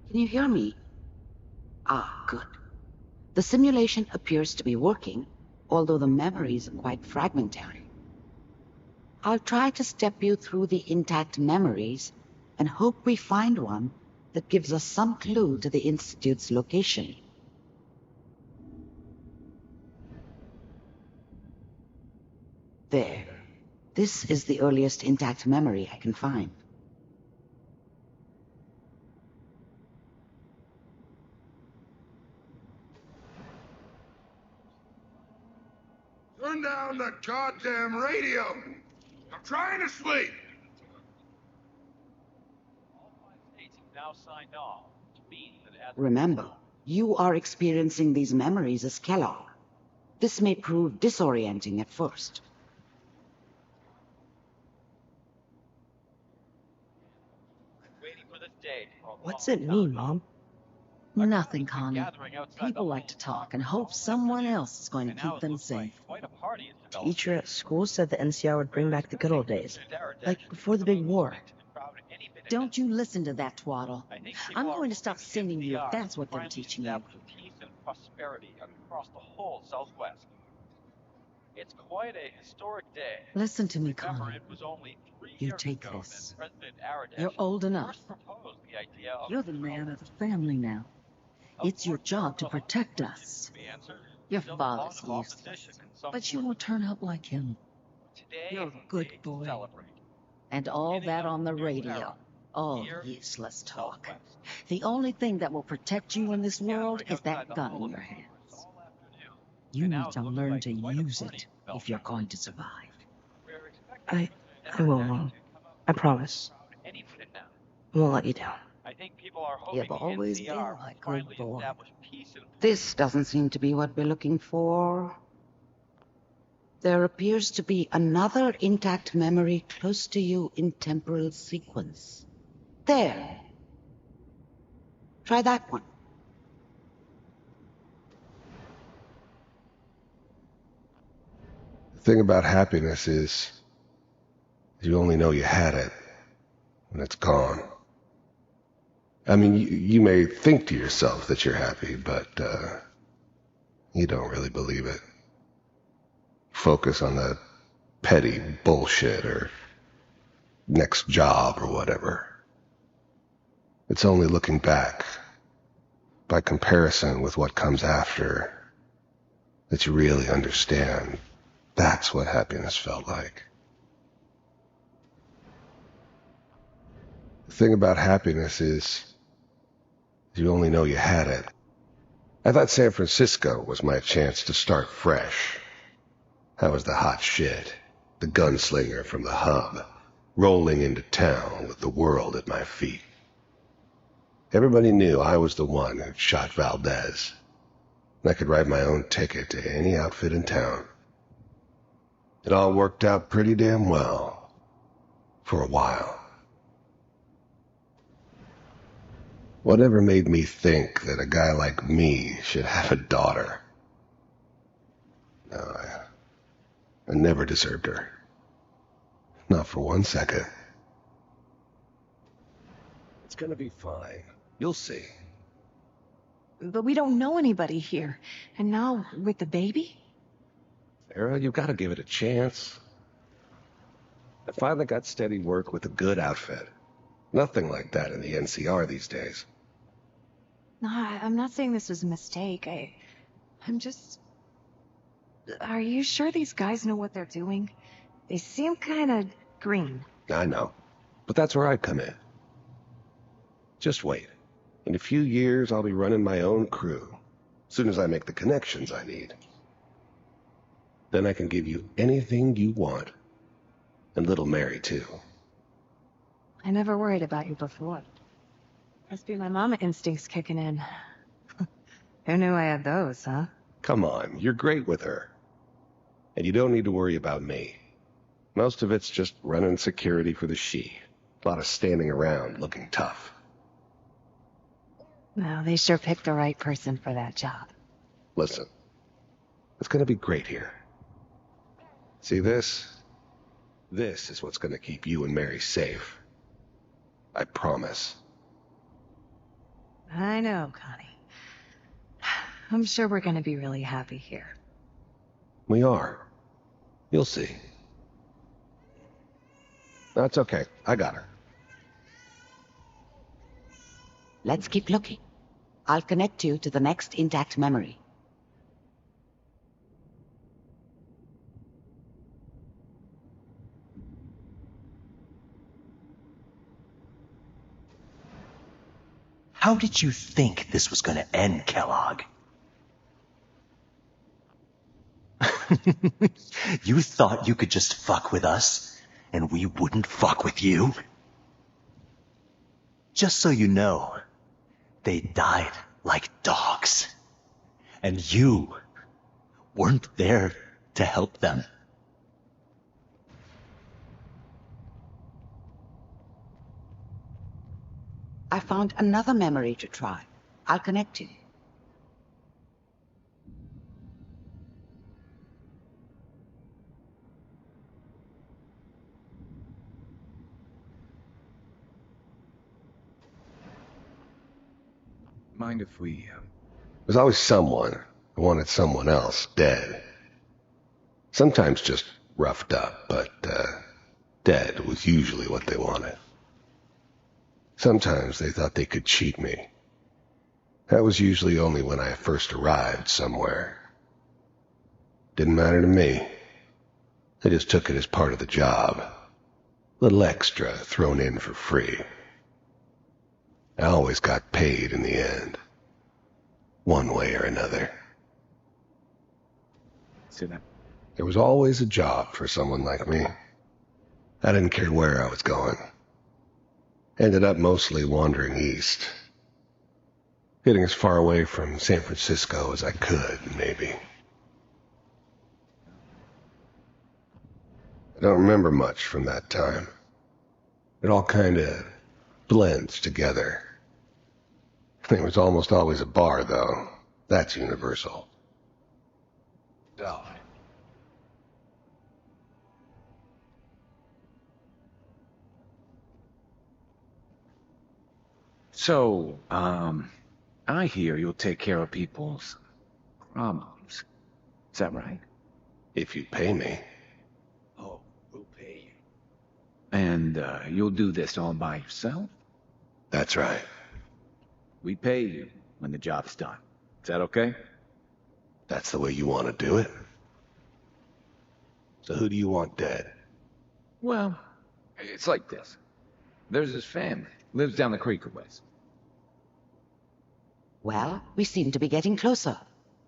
Can you hear me? Ah, good. The simulation appears to be working, although the memories are quite fragmentary. I'll try to step you through the intact memories and hope we find one that gives us some clue to the Institute's location. There. This is the earliest intact memory I can find. Turn down the goddamn radio! I'm trying to sleep! Remember, you are experiencing these memories as Kellogg. This may prove disorienting at first. What's it mean, Mom? Nothing, Connie. People like to talk and hope someone else is going to keep them safe. Teacher at school said the NCR would bring back the good old days, like before the big war. Don't you listen to that twaddle. I'm going to stop sending you if that's what they're teaching you. It's quite a historic day. Listen to me, Connie. You take this. You're old enough. You're the man of the family now. It's your job to protect us. Your father's useless, but you won't turn out like him. You're a good boy. And all that on the radio. All useless talk. The only thing that will protect you in this world is that gun in your hands. You need to learn to use it if you're going to survive. I will, Mom. I promise. I won't let you down. You've always been my good boy. This doesn't seem to be what we're looking for. There appears to be another intact memory close to you in temporal sequence. There. Try that one. The thing about happiness is you only know you had it when it's gone. I mean, you may think to yourself that you're happy, but you don't really believe it. Focus on the petty bullshit or next job or whatever. It's only looking back, by comparison with what comes after, that you really understand that's what happiness felt like. The thing about happiness is you only know you had it. I thought San Francisco was my chance to start fresh. I was the hot shit, the gunslinger from the hub, rolling into town with the world at my feet. Everybody knew I was the one who'd shot Valdez, and I could write my own ticket to any outfit in town. It all worked out pretty damn well, for a while. Whatever made me think that a guy like me should have a daughter? No, I never deserved her. Not for 1 second. It's gonna be fine. You'll see. But we don't know anybody here. And now, with the baby? Sarah, you've got to give it a chance. I finally got steady work with a good outfit. Nothing like that in the NCR these days. No, I'm not saying this was a mistake. I'm just... Are you sure these guys know what they're doing? They seem kind of green. I know, but that's where I come in. Just wait. In a few years, I'll be running my own crew, as soon as I make the connections I need. Then I can give you anything you want. And little Mary, too. I never worried about you before. Must be my mama instincts kicking in. Who knew I had those, huh? Come on, you're great with her. And you don't need to worry about me. Most of it's just running security for the she. A lot of standing around looking tough. Well, they sure picked the right person for that job. Listen, it's gonna be great here. See this? This is what's gonna keep you and Mary safe. I promise. I know, Connie. I'm sure we're gonna be really happy here. We are. You'll see. That's okay. I got her. Let's keep looking. I'll connect you to the next intact memory. How did you think this was gonna end, Kellogg? You thought you could just fuck with us, and we wouldn't fuck with you? Just so you know, they died like dogs. And you weren't there to help them. I found another memory to try. I'll connect you. Mind if we, There's always someone who wanted someone else dead. Sometimes just roughed up, but, dead was usually what they wanted. Sometimes they thought they could cheat me. That was usually only when I first arrived somewhere. Didn't matter to me. They just took it as part of the job. Little extra thrown in for free. I always got paid in the end. One way or another. see that? There was always a job for someone like me. I didn't care where I was going. Ended up mostly wandering east. Getting as far away from San Francisco as I could, maybe. I don't remember much from that time. It all kinda blends together. There was almost always a bar, though. That's universal. So, I hear you'll take care of people's problems. Is that right? If you'd pay me. Oh, we'll pay you. And, you'll do this all by yourself? That's right. We pay you when the job's done. Is that okay? That's the way you want to do it? So who do you want dead? Well, it's like this. There's this family. Lives down the creek a ways. Well, we seem to be getting closer.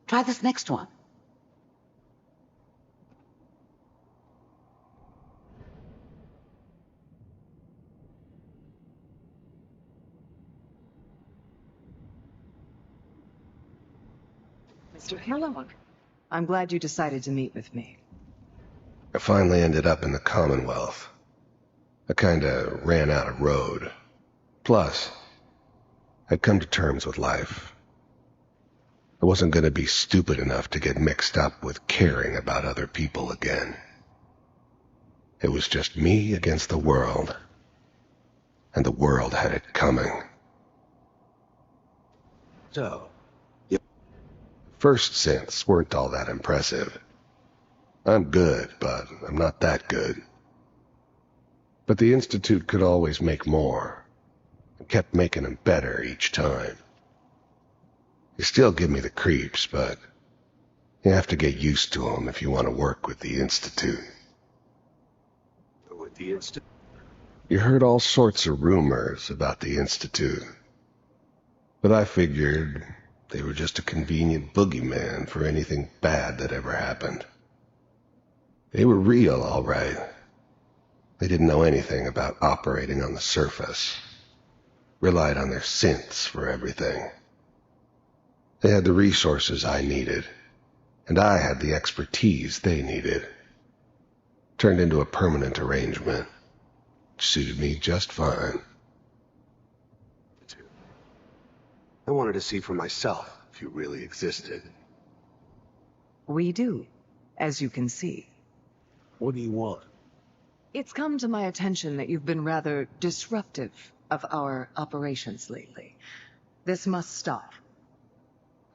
Try this next one. Mr. Kellogg, I'm glad you decided to meet with me. I finally ended up in the Commonwealth. I kinda ran out of road. Plus, I'd come to terms with life. I wasn't gonna be stupid enough to get mixed up with caring about other people again. It was just me against the world. And the world had it coming. So, First synths weren't all that impressive. I'm good, but I'm not that good. But the Institute could always make more, and kept making them better each time. They still give me the creeps, but you have to get used to them if you want to work with the Institute. with the instant. You heard all sorts of rumors about the Institute, but I figured they were just a convenient boogeyman for anything bad that ever happened. They were real, all right. They didn't know anything about operating on the surface. Relied on their synths for everything. They had the resources I needed, and I had the expertise they needed. Turned into a permanent arrangement. Suited me just fine. I wanted to see for myself if you really existed. We do, as you can see. What do you want? It's come to my attention that you've been rather disruptive of our operations lately. This must stop.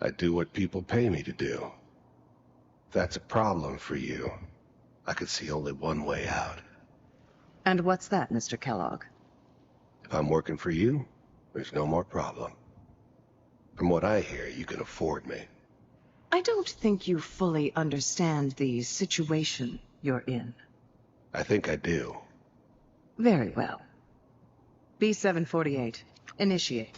I do what people pay me to do. If that's a problem for you, I could see only one way out. And what's that, Mr. Kellogg? If I'm working for you, there's no more problem. From what I hear, you can afford me. I don't think you fully understand the situation you're in. I think I do. Very well. B-748, initiate.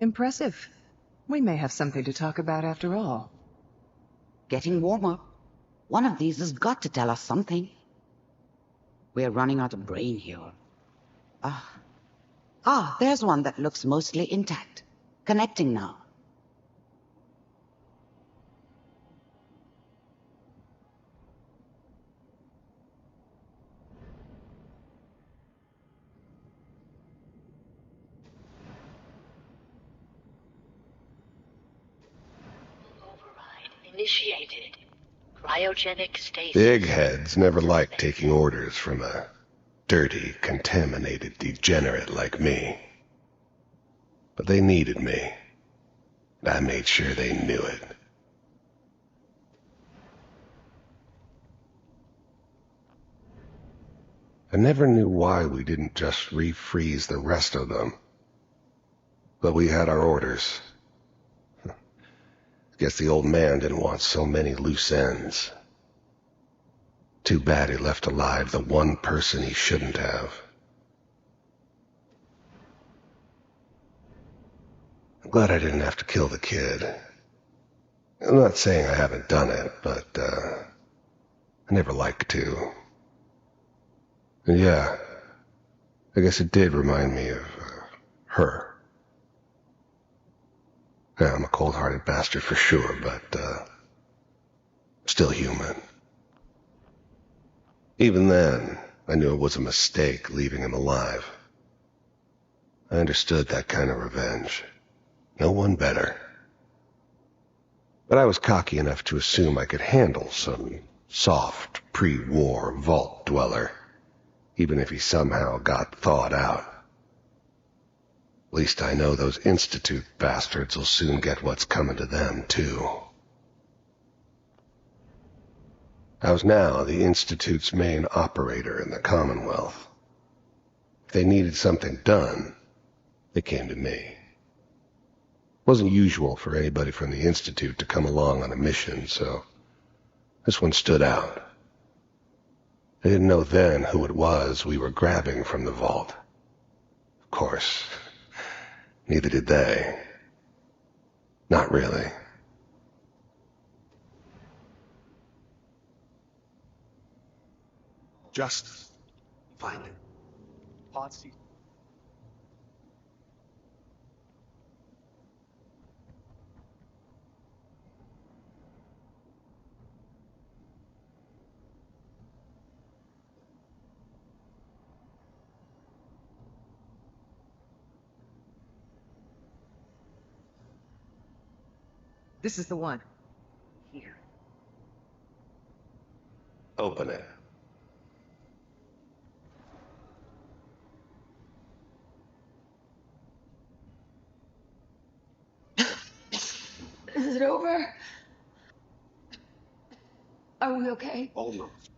Impressive. We may have something to talk about after all. Getting warmer. One of these has got to tell us something. We're running out of brain here. There's one that looks mostly intact. Connecting now. Override initiated. Cryogenic stasis. The eggheads never liked taking orders from a dirty, contaminated degenerate like me. But they needed me, and I made sure they knew it. I never knew why we didn't just refreeze the rest of them. But we had our orders. Guess the old man didn't want so many loose ends. Too bad he left alive the one person he shouldn't have. I'm glad I didn't have to kill the kid. I'm not saying I haven't done it, but, I never liked to. And yeah, I guess it did remind me of, her. Yeah, I'm a cold-hearted bastard for sure, but, still human. Even then, I knew it was a mistake leaving him alive. I understood that kind of revenge. No one better. But I was cocky enough to assume I could handle some soft, pre-war vault dweller, even if he somehow got thawed out. At least I know those Institute bastards will soon get what's coming to them, too. I was now the Institute's main operator in the Commonwealth. If they needed something done, they came to me. It wasn't usual for anybody from the Institute to come along on a mission, so this one stood out. I didn't know then who it was we were grabbing from the vault. Of course, neither did they. Not really. Just find it. Potsy. This is the one. Here. Open it. Is it over? Are we okay? Almost.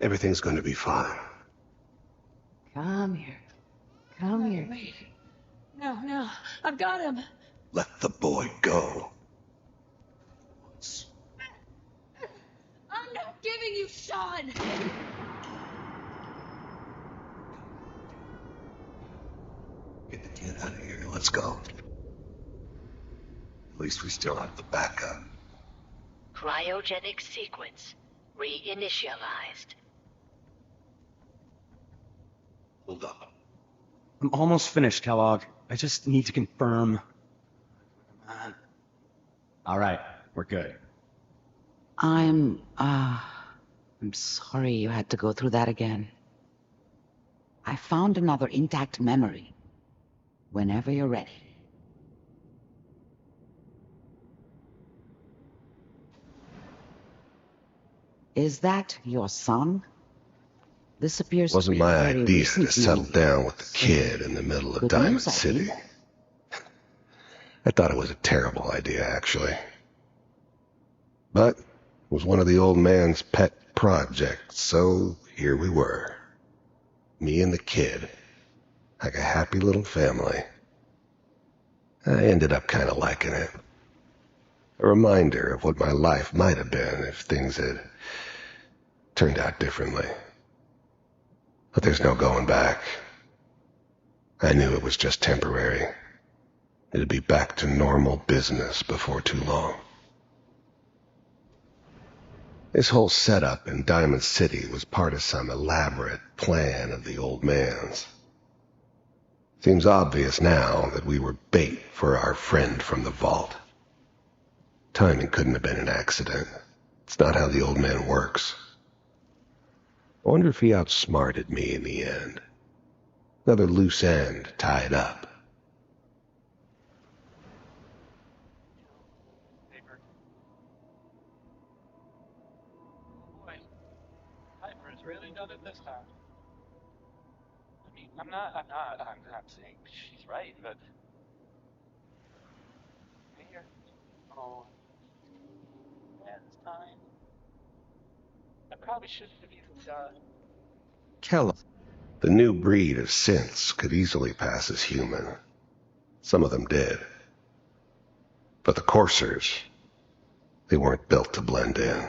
Everything's going to be fine. Come here. Come here. Wait. No. I've got him. Let the boy go. I'm not giving you Sean. Get the kid out of here. Let's go. At least we still have the backup. Cryogenic sequence reinitialized. Hold up. I'm almost finished, Kellogg. I just need to confirm. All right, we're good. I'm sorry you had to go through that again. I found another intact memory. Whenever you're ready. Is that your son? This appears to Wasn't be a my very idea recent to settle move. down with the kid in the middle of Good Diamond news, I City. think. I thought it was a terrible idea, actually. But it was one of the old man's pet projects, so here we were. Me and the kid. Like a happy little family. I ended up kind of liking it. A reminder of what my life might have been if things had turned out differently. But there's no going back. I knew it was just temporary. It'd be back to normal business before too long. This whole setup in Diamond City was part of some elaborate plan of the old man's. Seems obvious now that we were bait for our friend from the vault. Timing couldn't have been an accident. It's not how the old man works. I wonder if he outsmarted me in the end. Another loose end tied up. Boy, Piper's really done it this time. I mean, I'm not saying she's right, but here, oh, man's time. I probably shouldn't have even done. Kellogg. The new breed of synths could easily pass as human. Some of them did. But the coursers, they weren't built to blend in.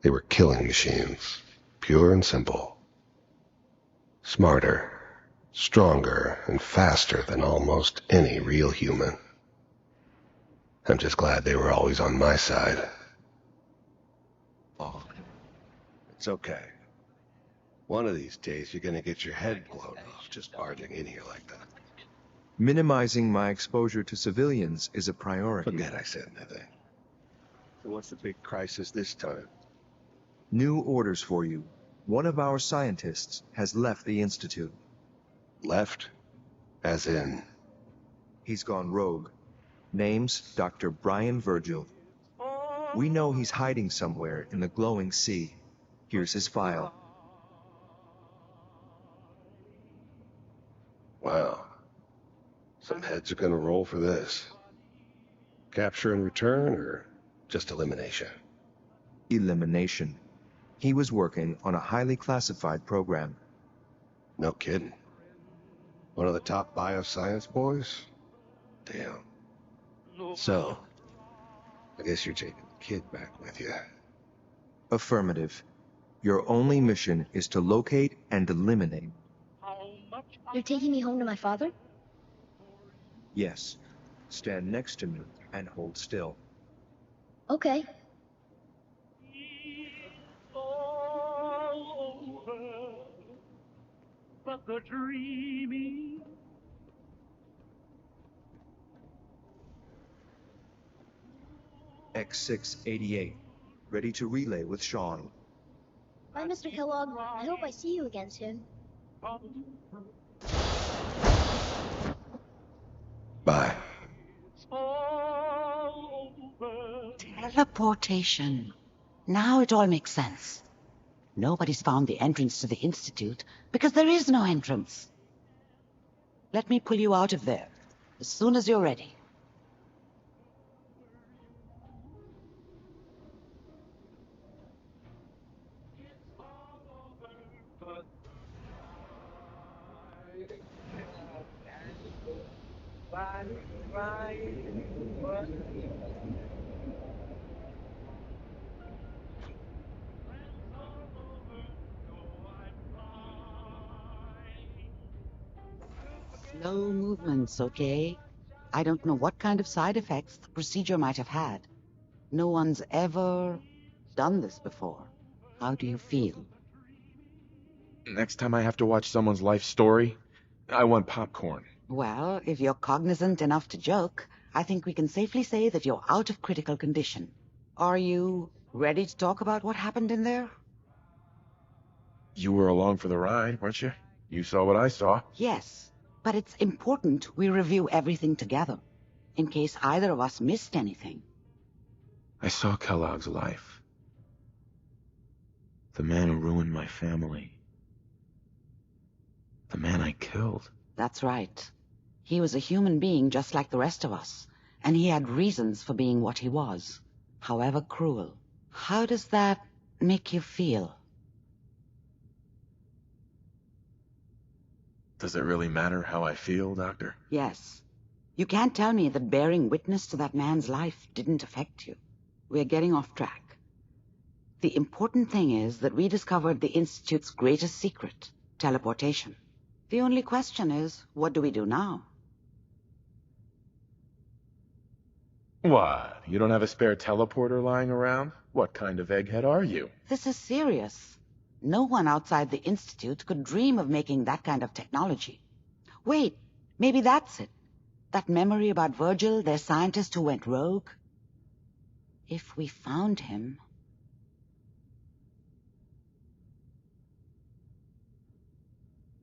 They were killing machines, pure and simple. Smarter, stronger, and faster than almost any real human. I'm just glad they were always on my side. Oh, it's okay. One of these days you're gonna get your head blown off just barging in here like that. Minimizing my exposure to civilians is a priority. Forget I said anything. So what's the big crisis this time? New orders for you. One of our scientists has left the Institute. Left? As in? He's gone rogue. Name's Dr. Brian Virgil. We know he's hiding somewhere in the glowing sea. Here's his file. Wow. Some heads are gonna roll for this. Capture and return, or just elimination? Elimination. He was working on a highly classified program. No kidding. One of the top bioscience boys? Damn. So, I guess you're taking the kid back with you. Affirmative. Your only mission is to locate and eliminate. You're taking me home to my father? Yes. Stand next to me and hold still. Okay. But the dreaming. X688. Ready to relay with Sean. Bye, Mr. Kellogg. I hope I see you again soon. Bye. Teleportation. Now it all makes sense. Nobody's found the entrance to the Institute because there is no entrance. Let me pull you out of there as soon as you're ready. Slow movements, okay? I don't know what kind of side effects the procedure might have had. No one's ever done this before. How do you feel? Next time I have to watch someone's life story, I want popcorn. Well, if you're cognizant enough to joke, I think we can safely say that you're out of critical condition. Are you ready to talk about what happened in there? You were along for the ride, weren't you? You saw what I saw. Yes, but it's important we review everything together, in case either of us missed anything. I saw Kellogg's life. The man who ruined my family. The man I killed. That's right. He was a human being just like the rest of us, and he had reasons for being what he was, however cruel. How does that make you feel? Does it really matter how I feel, Doctor? Yes. You can't tell me that bearing witness to that man's life didn't affect you. We're getting off track. The important thing is that we discovered the Institute's greatest secret, teleportation. The only question is, what do we do now? What? You don't have a spare teleporter lying around? What kind of egghead are you? This is serious. No one outside the Institute could dream of making that kind of technology. Wait, maybe that's it. That memory about Virgil, their scientist who went rogue? If we found him...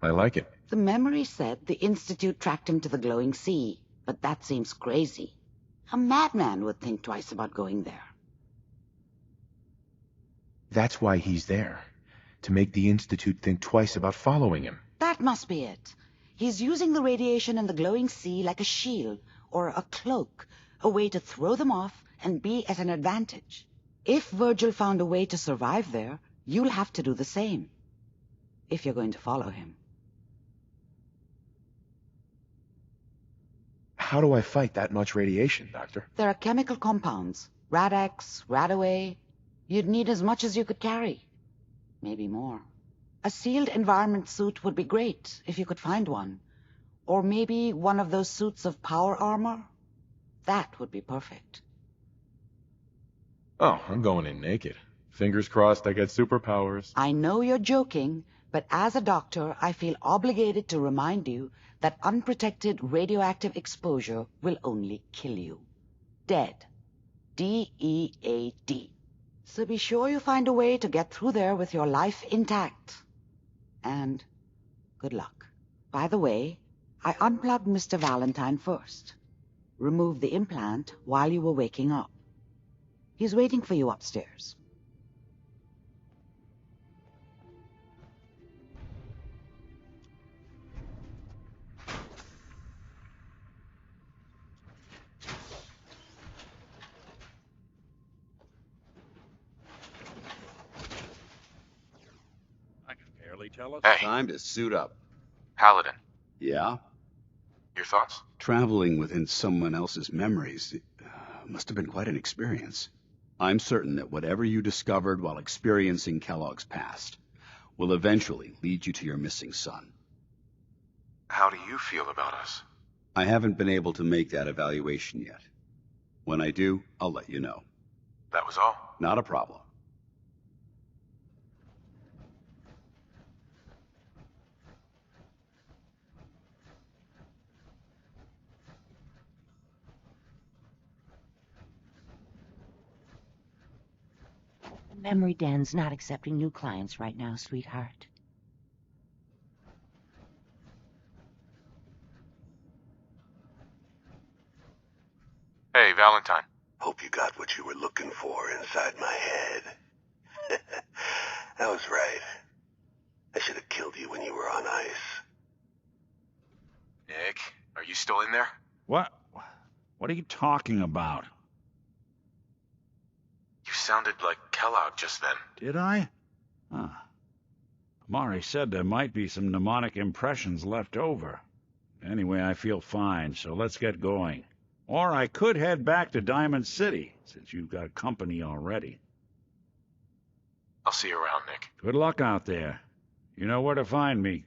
I like it. The memory said the Institute tracked him to the glowing sea, but that seems crazy. A madman would think twice about going there. That's why he's there. To make the Institute think twice about following him. That must be it. He's using the radiation in the glowing sea like a shield or a cloak, a way to throw them off and be at an advantage. If Virgil found a way to survive there, you'll have to do the same, if you're going to follow him. How do I fight that much radiation, Doctor? There are chemical compounds, Rad-X, Radaway. You'd need as much as you could carry. Maybe more. A sealed environment suit would be great, if you could find one. Or maybe one of those suits of power armor? That would be perfect. Oh, I'm going in naked. Fingers crossed I get superpowers. I know you're joking, but as a doctor, I feel obligated to remind you that unprotected radioactive exposure will only kill you. Dead. D-E-A-D. So be sure you find a way to get through there with your life intact. And good luck. By the way, I unplugged Mr. Valentine first. Removed the implant while you were waking up. He's waiting for you upstairs. Tell us. Hey. Time to suit up. Paladin. Yeah? Your thoughts? Traveling within someone else's memories must have been quite an experience. I'm certain that whatever you discovered while experiencing Kellogg's past will eventually lead you to your missing son. How do you feel about us? I haven't been able to make that evaluation yet. When I do, I'll let you know. That was all? Not a problem. Memory Den's not accepting new clients right now, sweetheart. Hey, Valentine. Hope you got what you were looking for inside my head. I was right. I should have killed you when you were on ice. Nick, are you still in there? What? What are you talking about? You sounded like Kellogg just then. Did I? Huh. Mari said there might be some mnemonic impressions left over. Anyway, I feel fine, so let's get going. Or I could head back to Diamond City, since you've got company already. I'll see you around, Nick. Good luck out there. You know where to find me.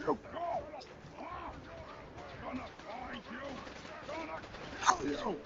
you go! Gonna find you! Gonna kill you!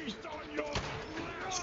Feast on your flesh!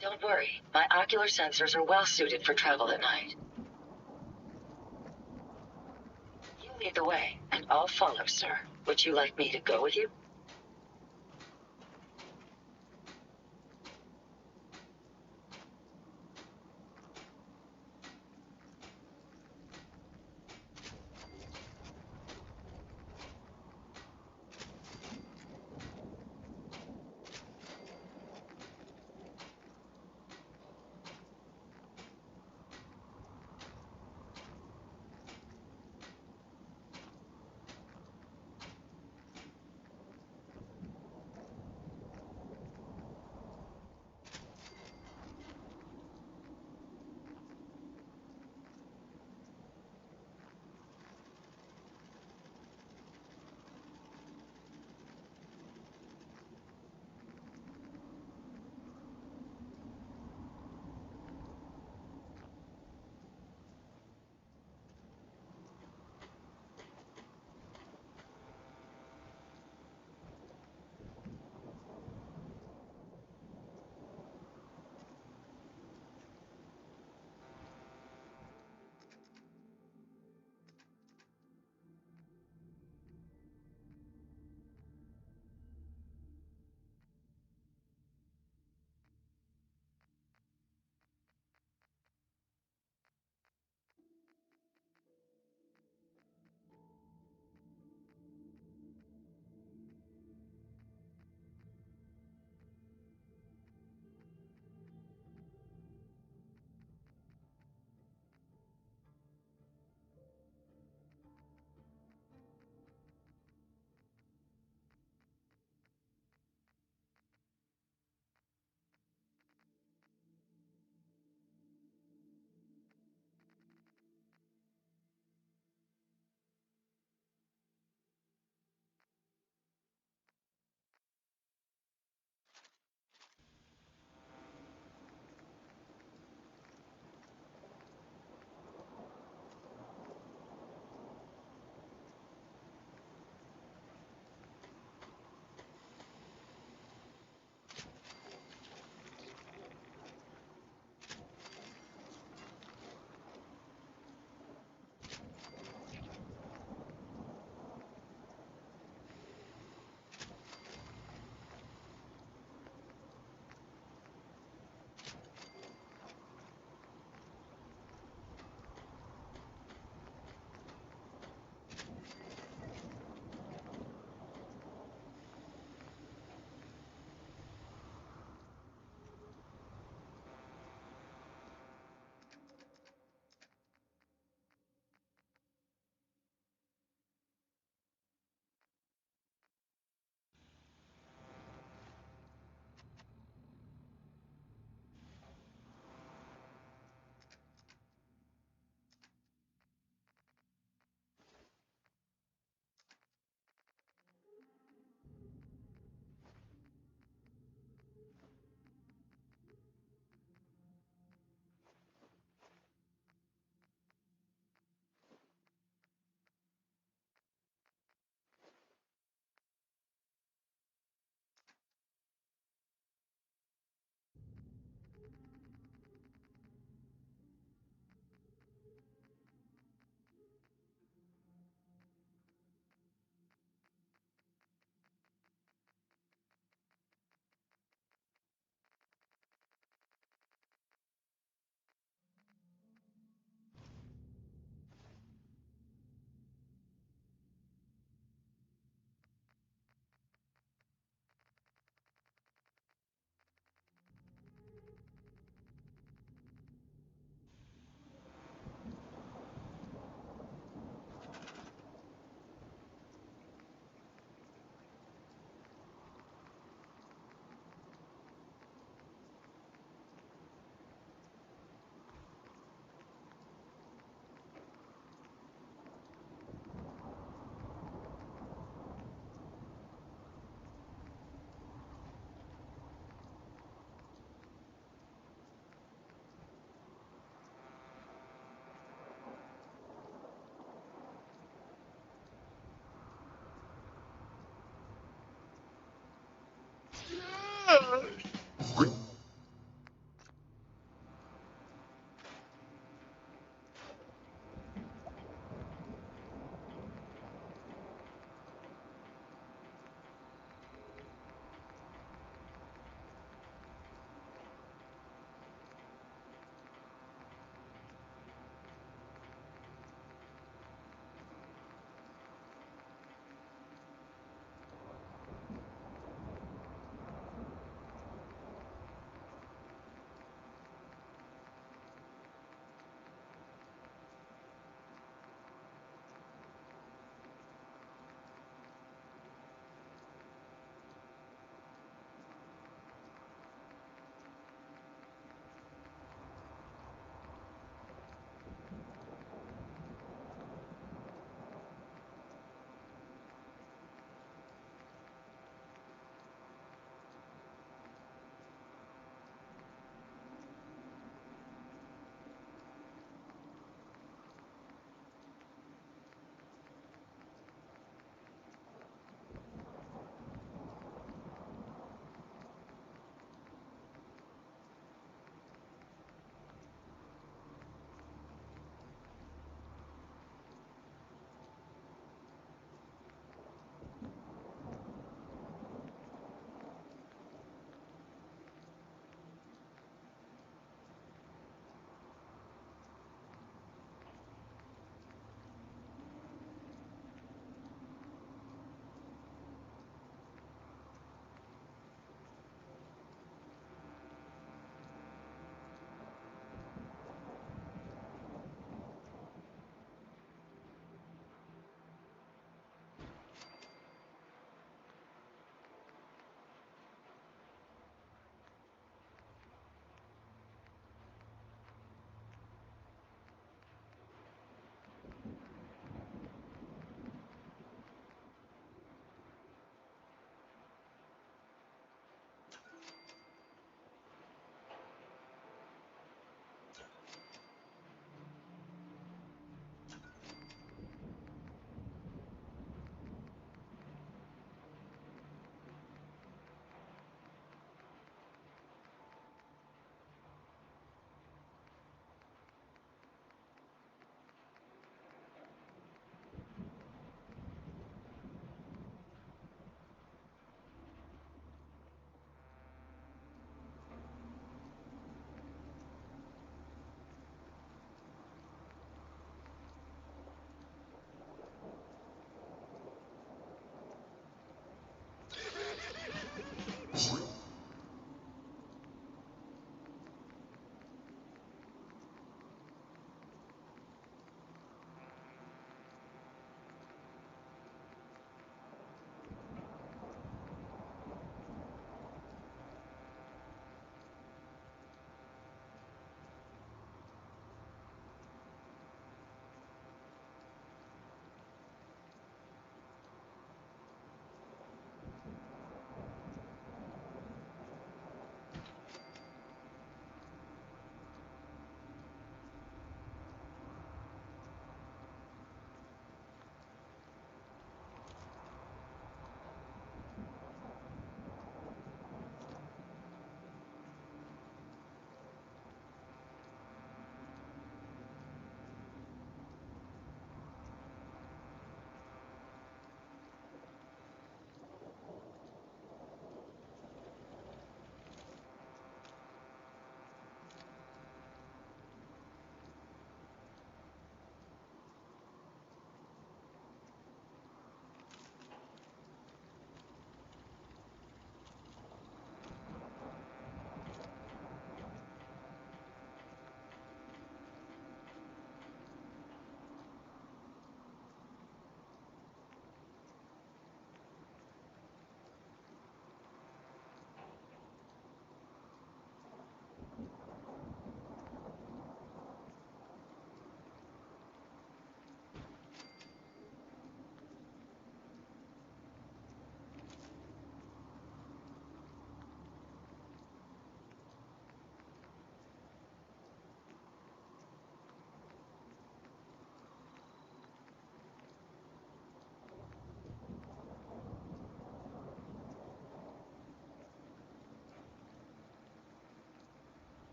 Don't worry, my ocular sensors are well suited for travel at night. You lead the way, and I'll follow, sir. Would you like me to go with you?